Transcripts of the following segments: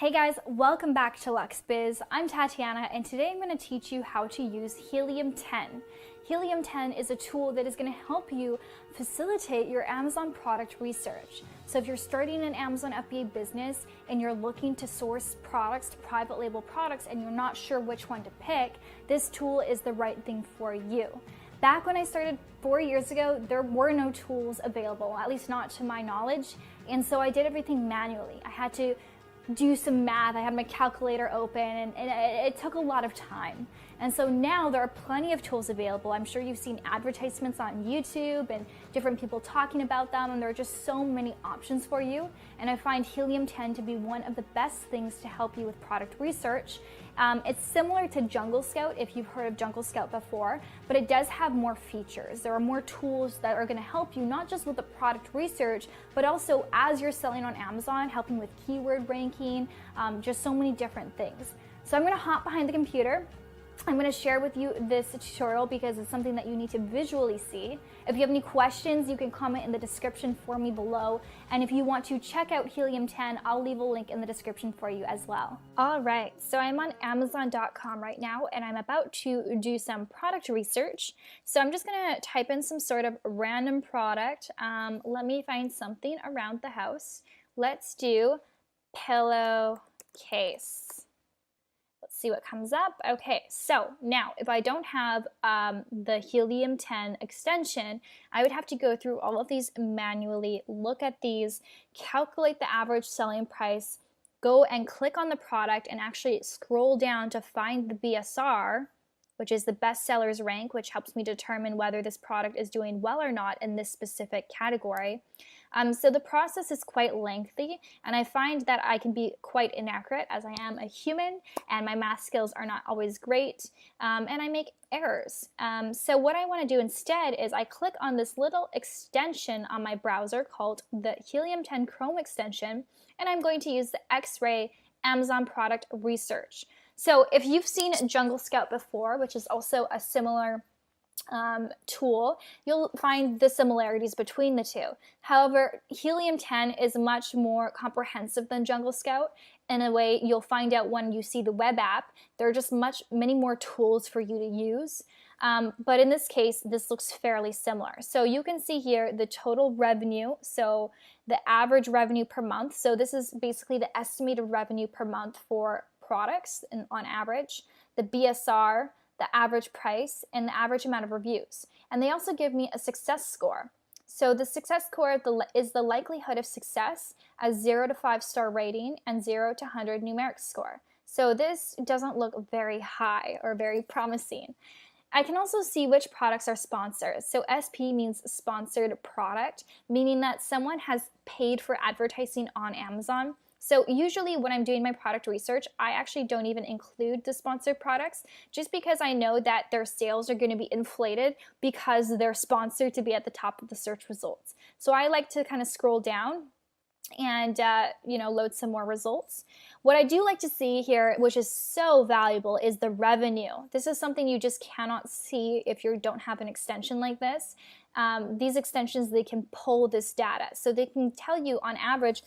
Hey guys, welcome back to LuxBiz. I'm Tatiana and today I'm going to teach you how to use Helium 10. Helium 10 is a tool that is going to help you facilitate your Amazon product research. So if you're starting an Amazon FBA business and you're looking to source products, to private label products, and you're not sure which one to pick, this tool is the right thing for you. Back when I started 4 years ago, there were no tools available, at least not to my knowledge, and so I did everything manually. I had to do some math, I had my calculator open, and it took a lot of time. And so now there are plenty of tools available. I'm sure you've seen advertisements on YouTube and different people talking about them, and there are just so many options for you. And I find Helium 10 to be one of the best things to help you with product research. It's similar to Jungle Scout, if you've heard of Jungle Scout before, but it does have more features. There are more tools that are going to help you not just with the product research, but also as you're selling on Amazon, helping with keyword ranking, just so many different things. So I'm going to hop behind the computer. I'm going to share with you this tutorial because it's something that you need to visually see. If you have any questions, you can comment in the description for me below. And if you want to check out Helium 10, I'll leave a link in the description for you as well. All right, so I'm on Amazon.com right now, and I'm about to do some product research. So I'm just going to type in some sort of random product. Let me find something around the house. Let's do pillowcase. Let's see what comes up. Okay, so now if I don't have the Helium 10 extension, I would have to go through all of these manually, look at these, calculate the average selling price, go and click on the product and actually scroll down to find the BSR, which is the best sellers rank, which helps me determine whether this product is doing well or not in this specific category. So the process is quite lengthy, and I find that I can be quite inaccurate as I am a human and my math skills are not always great, and I make errors. So what I want to do instead is I click on this little extension on my browser called the Helium 10 Chrome extension, and I'm going to use the X-Ray Amazon Product Research. So if you've seen Jungle Scout before, which is also a similar tool, you'll find the similarities between the two. However, Helium 10 is much more comprehensive than Jungle Scout. In a way, you'll find out when you see the web app, there are just many more tools for you to use. But in this case, this looks fairly similar. So you can see here the total revenue, so the average revenue per month. So this is basically the estimated revenue per month for products on average, the BSR, the average price, and the average amount of reviews. And they also give me a success score. So the success score is the likelihood of success as 0 to 5-star rating and 0 to 100 numeric score. So this doesn't look very high or very promising. I can also see which products are sponsored. So SP means sponsored product, meaning that someone has paid for advertising on Amazon. So usually when I'm doing my product research, I actually don't even include the sponsored products just because I know that their sales are going to be inflated because they're sponsored to be at the top of the search results. So I like to kind of scroll down and load some more results. What I do like to see here, which is so valuable, is the revenue. This is something you just cannot see if you don't have an extension like this. These extensions, they can pull this data. So they can tell you on average,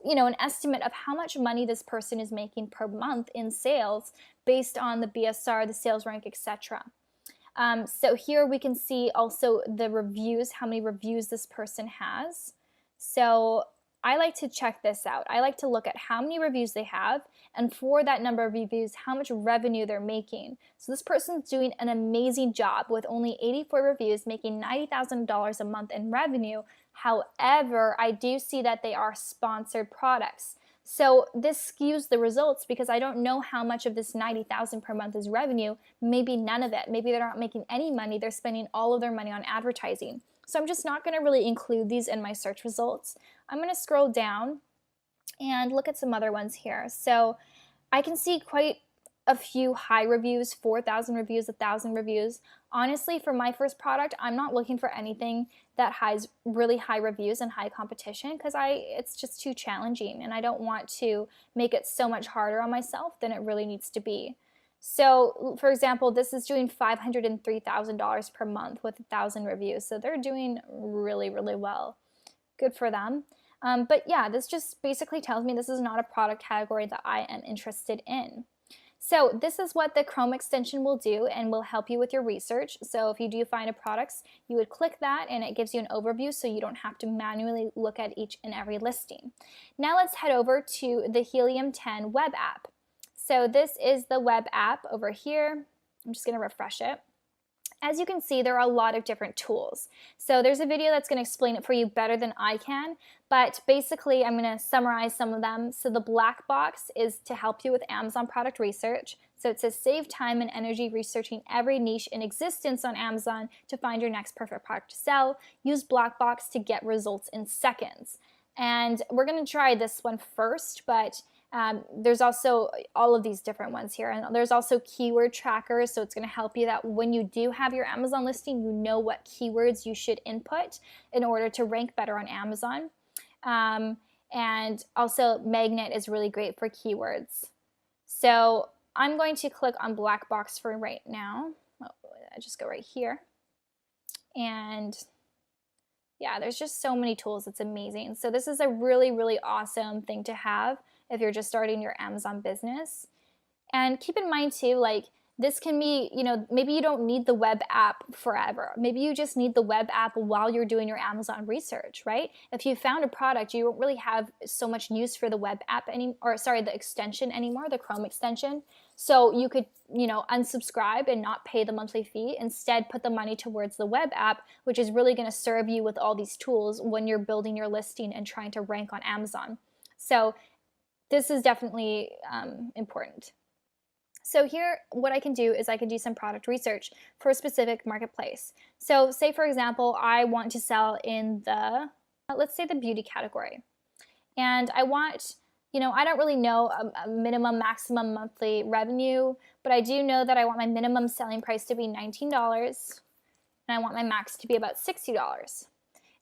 an estimate of how much money this person is making per month in sales based on the BSR, the sales rank, etc. So here we can see also the reviews, how many reviews this person has. So I like to check this out. I like to look at how many reviews they have, and for that number of reviews, how much revenue they're making. So this person's doing an amazing job with only 84 reviews, making $90,000 a month in revenue. However, I do see that they are sponsored products. So this skews the results because I don't know how much of this $90,000 per month is revenue. Maybe none of it. Maybe they're not making any money. They're spending all of their money on advertising. So I'm just not going to really include these in my search results. I'm going to scroll down and look at some other ones here. So I can see quite a few high reviews, 4,000 reviews, 1,000 reviews. Honestly, for my first product, I'm not looking for anything that has really high reviews and high competition because it's just too challenging and I don't want to make it so much harder on myself than it really needs to be. So, for example, this is doing $503,000 per month with 1,000 reviews. So they're doing really, really well. Good for them. But yeah, this just basically tells me this is not a product category that I am interested in. So this is what the Chrome extension will do and will help you with your research. So if you do find a product, you would click that and it gives you an overview so you don't have to manually look at each and every listing. Now let's head over to the Helium 10 web app. So this is the web app over here. I'm just going to refresh it. As you can see, there are a lot of different tools. So there's a video that's going to explain it for you better than I can, but basically I'm going to summarize some of them. So the black box is to help you with Amazon product research. So it says save time and energy researching every niche in existence on Amazon to find your next perfect product to sell. Use black box to get results in seconds. And we're going to try this one first, but there's also all of these different ones here, and there's also keyword trackers, so it's going to help you that when you do have your Amazon listing, you know what keywords you should input in order to rank better on Amazon. And also Magnet is really great for keywords. So I'm going to click on black box for right now. I just go right here, and yeah, there's just so many tools. It's amazing. So this is a really, really awesome thing to have if you're just starting your Amazon business. And keep in mind too, like this can be, maybe you don't need the web app forever. Maybe you just need the web app while you're doing your Amazon research, right? If you found a product, you don't really have so much use for the web app the extension anymore, the Chrome extension. So you could, unsubscribe and not pay the monthly fee. Instead, put the money towards the web app, which is really going to serve you with all these tools when you're building your listing and trying to rank on Amazon. So this is definitely important. So here, what I can do is I can do some product research for a specific marketplace. So say, for example, I want to sell in let's say the beauty category. And I want, I don't really know a minimum, maximum monthly revenue, but I do know that I want my minimum selling price to be $19, and I want my max to be about $60.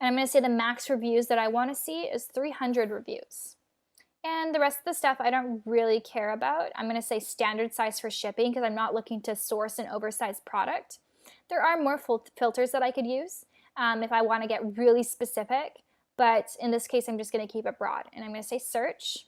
And I'm going to say the max reviews that I want to see is 300 reviews. And the rest of the stuff I don't really care about. I'm going to say standard size for shipping because I'm not looking to source an oversized product. There are more filters that I could use if I want to get really specific, but in this case I'm just going to keep it broad. And I'm going to say search.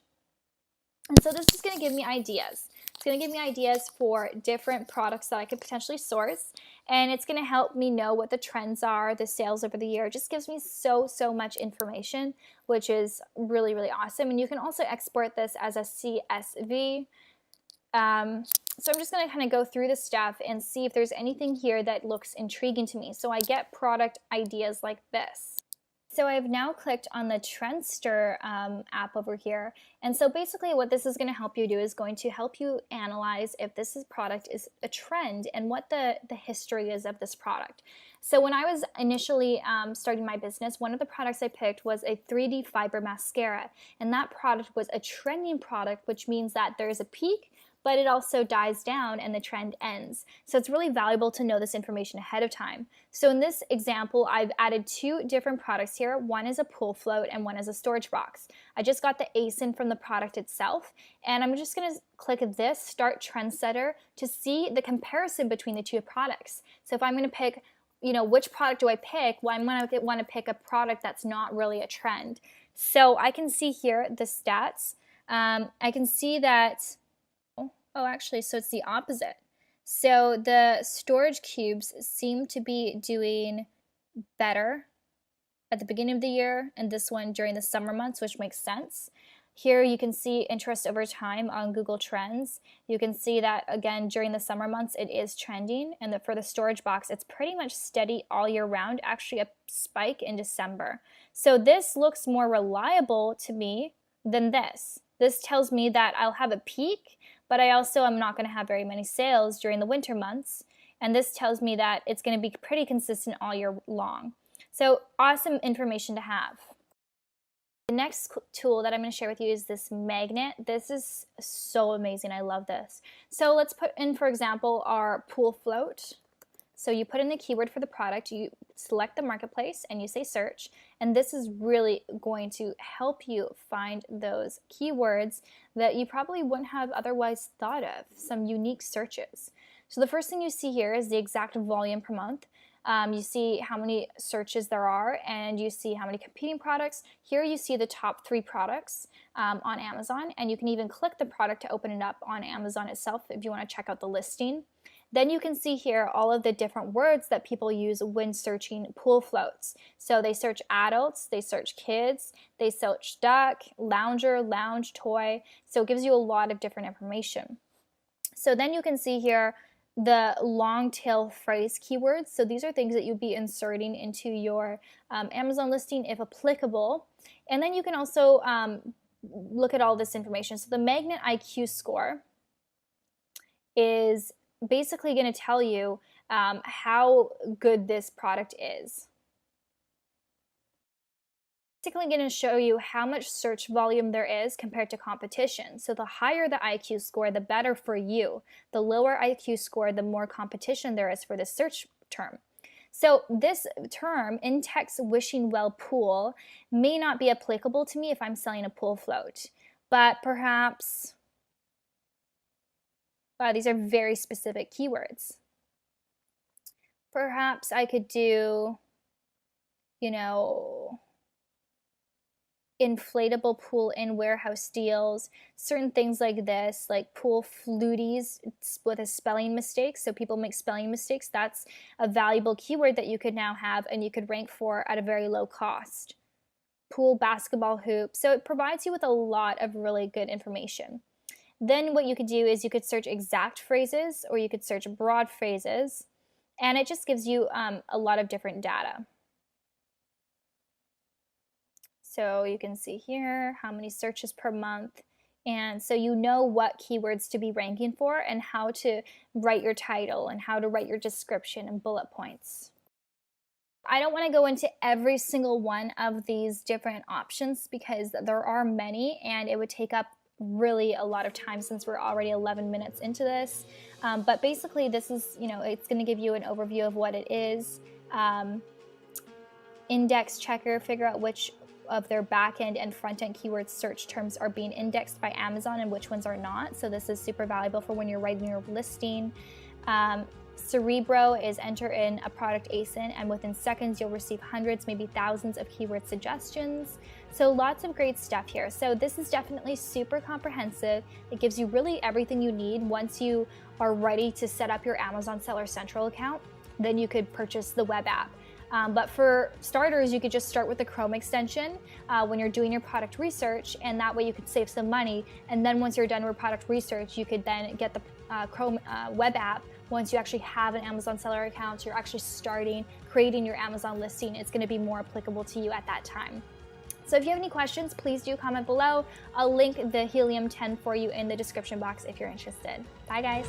And so this is going to give me ideas. It's going to give me ideas for different products that I could potentially source, and it's going to help me know what the trends are, the sales over the year. It just gives me so much information, which is really, really awesome. And you can also export this as a CSV. So I'm just going to kind of go through the stuff and see if there's anything here that looks intriguing to me. So I get product ideas like this. So I've now clicked on the Trendster app over here. And so basically what this is going to help you do is going to help you analyze if this product is a trend and what the history is of this product. So when I was initially starting my business, one of the products I picked was a 3D fiber mascara. And that product was a trending product, which means that there's a peak, but it also dies down and the trend ends. So it's really valuable to know this information ahead of time. So in this example, I've added two different products here. One is a pool float and one is a storage box. I just got the ASIN from the product itself, and I'm just going to click this Start Trendsetter to see the comparison between the two products. So if I'm going to pick, which product do I pick? Well, I'm going to want to pick a product that's not really a trend. So I can see here the stats. I can see that actually, so it's the opposite. So the storage cubes seem to be doing better at the beginning of the year, and this one during the summer months, which makes sense. Here you can see interest over time on Google Trends. You can see that, again, during the summer months, it is trending, and for the storage box, it's pretty much steady all year round, actually a spike in December. So this looks more reliable to me than this. This tells me that I'll have a peak, but I also am not going to have very many sales during the winter months. And this tells me that it's going to be pretty consistent all year long. So awesome information to have. The next tool that I'm going to share with you is this magnet. This is so amazing. I love this. So let's put in, for example, our pool float. So you put in the keyword for the product, you select the marketplace, and you say search. And this is really going to help you find those keywords that you probably wouldn't have otherwise thought of, some unique searches. So the first thing you see here is the exact volume per month. You see how many searches there are, and you see how many competing products. Here you see the top 3 products on Amazon, and you can even click the product to open it up on Amazon itself if you want to check out the listing. Then you can see here all of the different words that people use when searching pool floats. So they search adults, they search kids, they search duck, lounger, lounge, toy. So it gives you a lot of different information. So then you can see here the long tail phrase keywords. So these are things that you'd be inserting into your Amazon listing if applicable. And then you can also look at all this information. So the Magnet IQ score is basically going to tell you how good this product is. Basically going to show you how much search volume there is compared to competition. So the higher the IQ score, the better for you. The lower IQ score, the more competition there is for this search term. So this term, in-text wishing well pool, may not be applicable to me if I'm selling a pool float, but perhaps, wow, these are very specific keywords. Perhaps I could do, you know, inflatable pool in warehouse deals, certain things like this, like pool fluties with a spelling mistake. So people make spelling mistakes. That's a valuable keyword that you could now have and you could rank for at a very low cost. Pool basketball hoop. So it provides you with a lot of really good information. Then what you could do is you could search exact phrases or you could search broad phrases, and it just gives you a lot of different data. So you can see here how many searches per month, and so you know what keywords to be ranking for and how to write your title and how to write your description and bullet points. I don't want to go into every single one of these different options because there are many and it would take up really a lot of time since we're already 11 minutes into this. But basically this is, it's going to give you an overview of what it is. Index checker, figure out which of their back-end and front-end keyword search terms are being indexed by Amazon and which ones are not. So this is super valuable for when you're writing your listing. Cerebro is enter in a product ASIN, and within seconds you'll receive hundreds, maybe thousands of keyword suggestions. So lots of great stuff here. So this is definitely super comprehensive. It gives you really everything you need. Once you are ready to set up your Amazon Seller Central account, then you could purchase the web app. But for starters, you could just start with the Chrome extension when you're doing your product research, and that way you could save some money. And then once you're done with product research, you could then get the Chrome web app. Once you actually have an Amazon seller account, you're actually creating your Amazon listing. It's going to be more applicable to you at that time. So if you have any questions, please do comment below. I'll link the Helium 10 for you in the description box if you're interested. Bye guys.